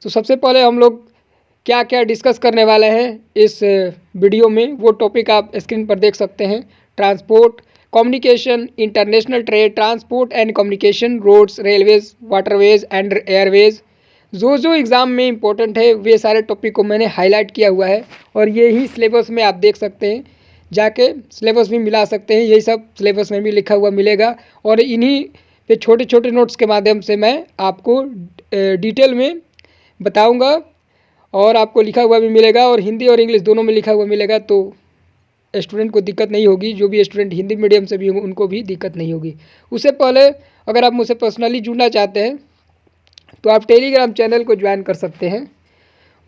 तो सबसे पहले हम लोग क्या क्या डिस्कस करने वाले हैं इस वीडियो में, वो टॉपिक आप स्क्रीन पर देख सकते हैं। Transport, communication, international trade, transport and communication, roads, railways, waterways and airways. जो एग्ज़ाम में इंपॉर्टेंट है वे सारे टॉपिक को मैंने हाईलाइट किया हुआ है और ये ही सिलेबस में आप देख सकते हैं, जाके सिलेबस भी मिला सकते हैं। यही सब सिलेबस में भी लिखा हुआ मिलेगा और इन्हीं पे छोटे छोटे नोट्स के माध्यम से मैं आपको डिटेल में बताऊंगा और आपको लिखा हुआ भी मिलेगा और हिंदी और इंग्लिश दोनों में लिखा हुआ मिलेगा, तो स्टूडेंट को दिक्कत नहीं होगी। जो भी स्टूडेंट हिंदी मीडियम से भी होंगे उनको भी दिक्कत नहीं होगी। उससे पहले अगर आप मुझसे पर्सनली जुड़ना चाहते हैं तो आप टेलीग्राम चैनल को ज्वाइन कर सकते हैं,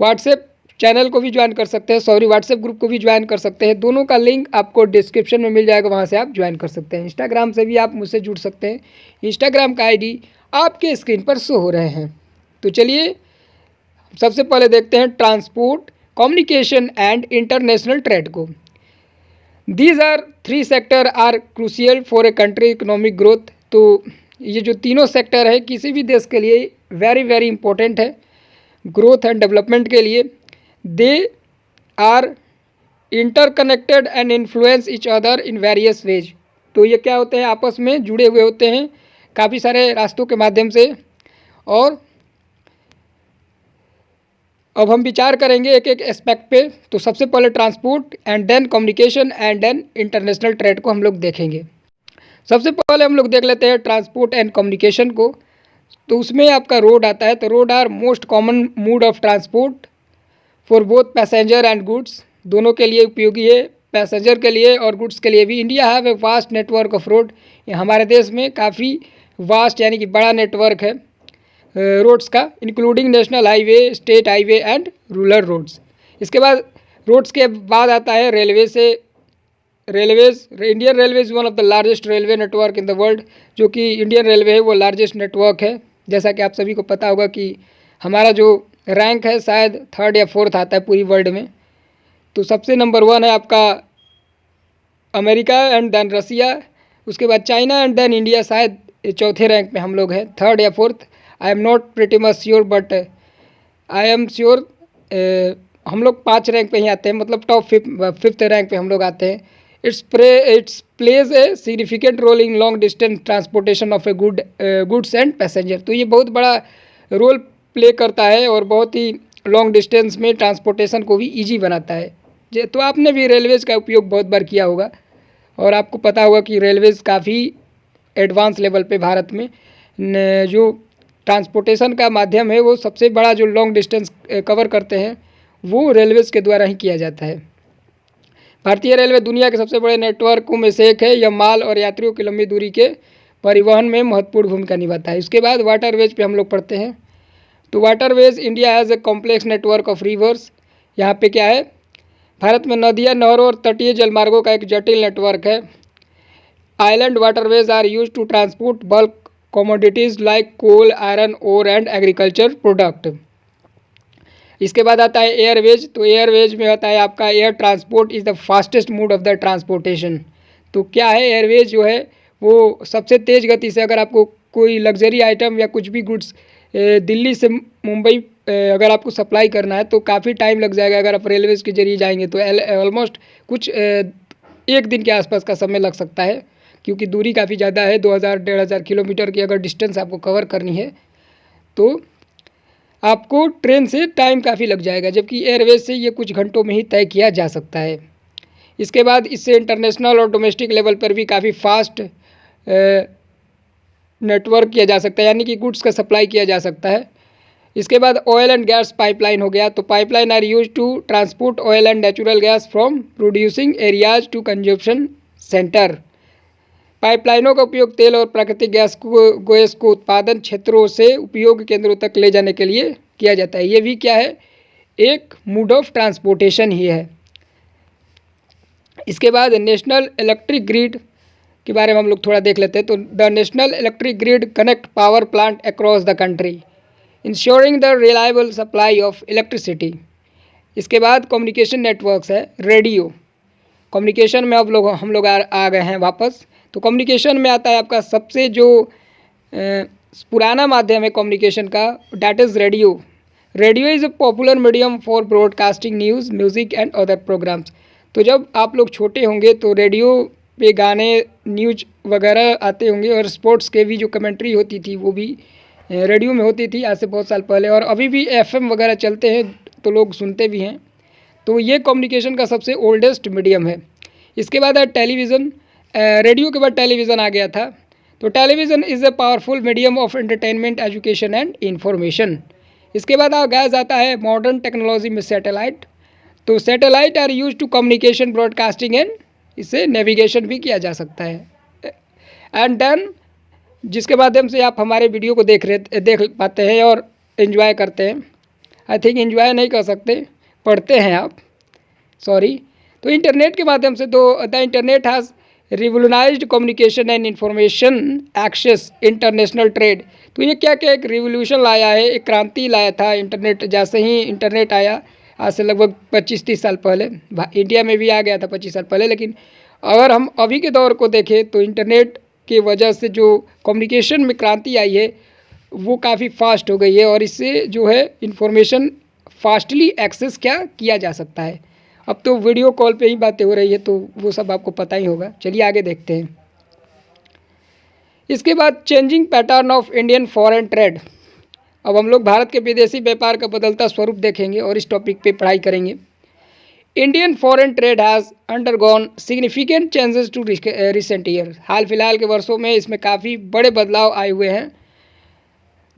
व्हाट्सएप चैनल को भी ज्वाइन कर सकते हैं, व्हाट्सएप ग्रुप को भी ज्वाइन कर सकते हैं। दोनों का लिंक आपको डिस्क्रिप्शन में मिल जाएगा, वहाँ से आप ज्वाइन कर सकते हैं। इंस्टाग्राम से भी आप मुझसे जुड़ सकते हैं, इंस्टाग्राम का आईडी आपके स्क्रीन पर शो हो रहे हैं। तो चलिए सबसे पहले देखते हैं transport, communication and international trade को। These are 3 sector are crucial for a country economic growth. तो ये जो तीनों सेक्टर है किसी भी देश के लिए वेरी वेरी इंपॉर्टेंट है ग्रोथ एंड डेवलपमेंट के लिए। They are interconnected and influence each other in various ways. तो ये क्या होते हैं, आपस में जुड़े हुए होते हैं काफ़ी सारे रास्तों के माध्यम से। और अब हम विचार करेंगे एक एक एस्पेक्ट पे। तो सबसे पहले transport and then communication and then international trade को हम लोग देखेंगे। सबसे पहले हम लोग देख लेते हैं ट्रांसपोर्ट एंड कम्युनिकेशन को। तो उसमें आपका रोड आता है। तो road are most common mode of transport for both passenger and goods. दोनों के लिए उपयोगी है, पैसेंजर के लिए और गुड्स के लिए भी। India have a vast network of road. हमारे देश में काफ़ी वास्ट यानी कि बड़ा नेटवर्क है रोड्स का, including national highway, state highway and rural roads. इसके बाद रोड्स के बाद आता है रेलवे से। Railways, Indian railway is one of the largest railway network in the world. जो कि इंडियन रेलवे है वो लार्जेस्ट नेटवर्क है। जैसा कि आप सभी को पता होगा कि हमारा जो रैंक है शायद 3rd या 4th आता है पूरी वर्ल्ड में। तो सबसे नंबर 1 है आपका अमेरिका एंड देन रसिया, उसके बाद चाइना एंड देन इंडिया। शायद 4थे रैंक में हम लोग हैं, 3rd या 4th, I am not pretty much sure but I am sure हम लोग 5 रैंक पे ही आते हैं, मतलब टॉप 5th रैंक पे हम लोग आते हैं। It's plays a significant role in long distance transportation of a goods and passenger. तो ये बहुत बड़ा रोल प्ले करता है और बहुत ही लॉन्ग डिस्टेंस में ट्रांसपोर्टेशन को भी ईजी बनाता है। तो आपने भी रेलवेज़ का उपयोग बहुत बार किया होगा और आपको पता होगा कि रेलवेज़ काफ़ी एडवांस लेवल पे भारत में जो ट्रांसपोर्टेशन का माध्यम है वो सबसे बड़ा जो लॉन्ग डिस्टेंस कवर करते हैं वो रेलवेज़ के द्वारा ही किया जाता है। भारतीय रेलवे दुनिया के सबसे बड़े नेटवर्कों में से एक है। यह माल और यात्रियों की लंबी दूरी के परिवहन में महत्वपूर्ण भूमिका निभाता है। उसके बाद वाटरवेज पे हम लोग पढ़ते हैं। तो waterways, India has a complex network of reverse. यहाँ पे क्या है, भारत में नदियाँ, नहरों और तटीय जलमार्गों का एक जटिल नेटवर्क है। Island waterways are use to transport bulk commodities like coal, iron ore and agriculture product. इसके बाद आता है एयरवेज। तो एयरवेज में होता है आपका air transport is the fastest mode of the transportation. तो क्या है, एयरवेज जो है वो सबसे तेज़ गति से अगर आपको कोई लग्जरी आइटम या कुछ भी गुड्स दिल्ली से मुंबई अगर आपको सप्लाई करना है तो काफ़ी टाइम लग जाएगा। अगर आप रेलवेज़ के जरिए जाएंगे तो ऑलमोस्ट कुछ 1 दिन के आसपास का समय लग सकता है, क्योंकि दूरी काफ़ी ज़्यादा है। 2000-1500 किलोमीटर की अगर डिस्टेंस आपको कवर करनी है तो आपको ट्रेन से टाइम काफ़ी लग जाएगा, जबकि एयरवेज से ये कुछ घंटों में ही तय किया जा सकता है। इसके बाद इससे इंटरनेशनल और डोमेस्टिक लेवल पर भी काफ़ी फास्ट नेटवर्क किया जा सकता है, यानी कि गुड्स का सप्लाई किया जा सकता है। इसके बाद ऑयल एंड गैस पाइपलाइन हो गया। तो pipeline are use to transport oil and natural gas from producing areas to consumption centre. पाइपलाइनों का उपयोग तेल और प्राकृतिक गैस को उत्पादन क्षेत्रों से उपयोग केंद्रों तक ले जाने के लिए किया जाता है। ये भी क्या है, एक मोड ऑफ ट्रांसपोर्टेशन ही है। इसके बाद नेशनल इलेक्ट्रिक ग्रिड के बारे में हम लोग थोड़ा देख लेते हैं। तो the national electric grid connect power plant across the country ensuring the reliable supply of electricity. इसके बाद कम्युनिकेशन नेटवर्क्स है। रेडियो, कम्युनिकेशन में अब हम लोग आ गए हैं वापस। तो कम्युनिकेशन में आता है आपका सबसे जो पुराना माध्यम है कम्युनिकेशन का, that is radio. Radio is a popular medium for broadcasting news, music and other programs. तो जब आप लोग छोटे होंगे तो रेडियो पे गाने, न्यूज वगैरह आते होंगे, और स्पोर्ट्स के भी जो कमेंट्री होती थी वो भी रेडियो में होती थी आज से बहुत साल पहले, और अभी भी एफएम वगैरह चलते हैं तो लोग सुनते भी हैं। तो ये कम्युनिकेशन का सबसे ओल्डेस्ट मीडियम है। इसके बाद है टेलीविज़न। रेडियो के बाद टेलीविज़न आ गया था। तो television is a powerful medium of entertainment, education and information. इसके बाद गैस आता है मॉडर्न टेक्नोलॉजी में सैटेलाइट। तो satellite are use to communication, broadcasting and इससे नेविगेशन भी किया जा सकता है। एंड देन जिसके माध्यम से आप हमारे वीडियो को देख पाते हैं और एंजॉय करते हैं। आई थिंक एंजॉय नहीं कर सकते, पढ़ते हैं आप, सॉरी। तो इंटरनेट के माध्यम से the internet has revolutionised communication and information access, international trade. तो ये क्या क्या एक रिवोल्यूशन लाया है, एक क्रांति लाया था इंटरनेट। जैसे ही इंटरनेट आया आज से लगभग 25-30 साल पहले, इंडिया में भी आ गया था 25 साल पहले, लेकिन अगर हम अभी के दौर को देखें तो इंटरनेट की वजह से जो कम्युनिकेशन में क्रांति आई है वो काफ़ी फास्ट हो गई है, और इससे जो है इंफॉर्मेशन फास्टली एक्सेस क्या किया जा सकता है। अब तो वीडियो कॉल पे ही बातें हो रही है, तो वो सब आपको पता ही होगा। चलिए आगे देखते हैं। इसके बाद changing pattern of Indian foreign trade. अब हम लोग भारत के विदेशी व्यापार का बदलता स्वरूप देखेंगे और इस टॉपिक पे पढ़ाई करेंगे। Indian foreign trade has undergone significant changes to recent year. हाल फिलहाल के वर्षों में इसमें काफ़ी बड़े बदलाव आए हुए हैं।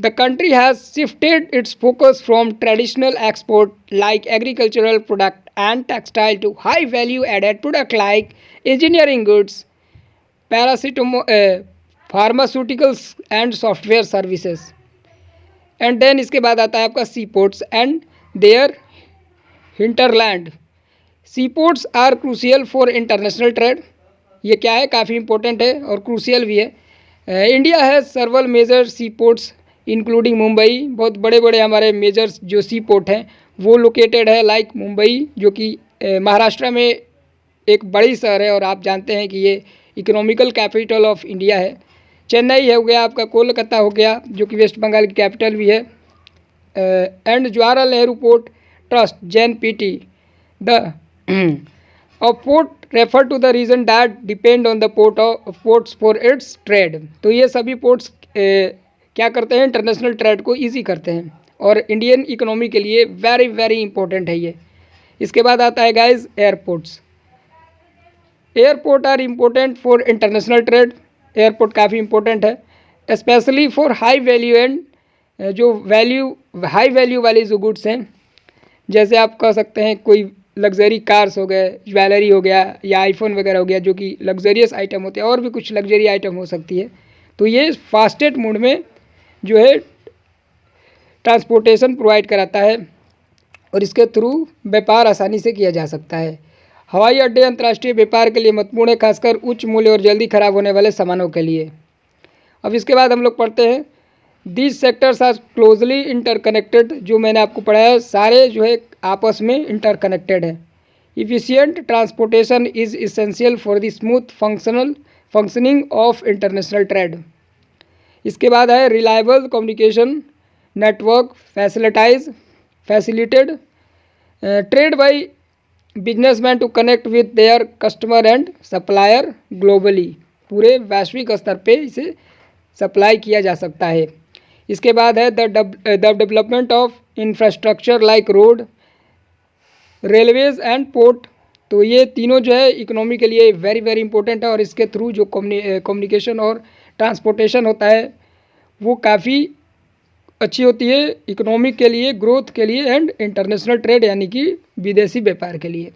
The country has shifted its focus from traditional export like agricultural product and textile to high value added product like engineering goods, pharmaceuticals and software services. And then इसके बाद आता है आपका sea ports and their hinterland. Sea ports are crucial for international trade. ये क्या है, काफ़ी important है और क्रूशियल भी है। इंडिया है सर्वल मेजर सी पोर्ट्स इंक्लूडिंग मुंबई। बहुत बड़े बड़े हमारे मेजर्स जो सी पोर्ट हैं वो लोकेटेड है, लाइक मुंबई जो कि महाराष्ट्र में एक बड़ी शहर है, और आप जानते हैं कि ये इकोनॉमिकल कैपिटल ऑफ इंडिया है। चेन्नई है हो गया आपका, कोलकाता हो गया जो कि वेस्ट बंगाल की कैपिटल भी है, and Jawaharlal Nehru port trust JNPT। The port refer to the region that depend on the ports for its trade. तो ये सभी पोर्ट्स क्या करते हैं, इंटरनेशनल ट्रेड को ईजी करते हैं, और इंडियन इकोनॉमी के लिए वेरी वेरी इंपॉर्टेंट है ये। इसके बाद आता है guys airports. Airport are important for international trade. Airport काफ़ी इंपॉर्टेंट है specially for high value and जो हाई वैल्यू वाली जो गुड्स हैं, जैसे आप कह सकते हैं कोई लग्जरी कार्स हो गए, ज्वेलरी हो गया, या आईफोन वगैरह हो गया जो कि लग्जरियस आइटम होते हैं, और भी कुछ लग्जरी आइटम हो सकती है। तो ये फास्टेस्ट मोड में जो है ट्रांसपोर्टेशन प्रोवाइड कराता है, और इसके थ्रू व्यापार आसानी से किया जा सकता है। हवाई अड्डे अंतर्राष्ट्रीय व्यापार के लिए महत्वपूर्ण है, खासकर उच्च मूल्य और जल्दी खराब होने वाले सामानों के लिए। अब इसके बाद हम लोग पढ़ते हैं these sectors are closely interconnected. जो मैंने आपको पढ़ाया सारे जो है आपस में इंटरकनेक्टेड है। Efficient transportation is essential for the smooth functioning of international trade. इसके बाद है reliable communication network facilitated trade by businessman to connect with their customer and supplier globally. पूरे वैश्विक स्तर पे इसे सप्लाई किया जा सकता है। इसके बाद है the development of infrastructure like road, railways and port. तो ये तीनों जो है इकोनॉमी के लिए वेरी वेरी इंपॉर्टेंट है, और इसके थ्रू जो कम्युनिकेशन और ट्रांसपोर्टेशन होता है वो काफ़ी अच्छी होती है इकोनॉमी के लिए, ग्रोथ के लिए, एंड इंटरनेशनल ट्रेड यानी कि विदेशी व्यापार के लिए।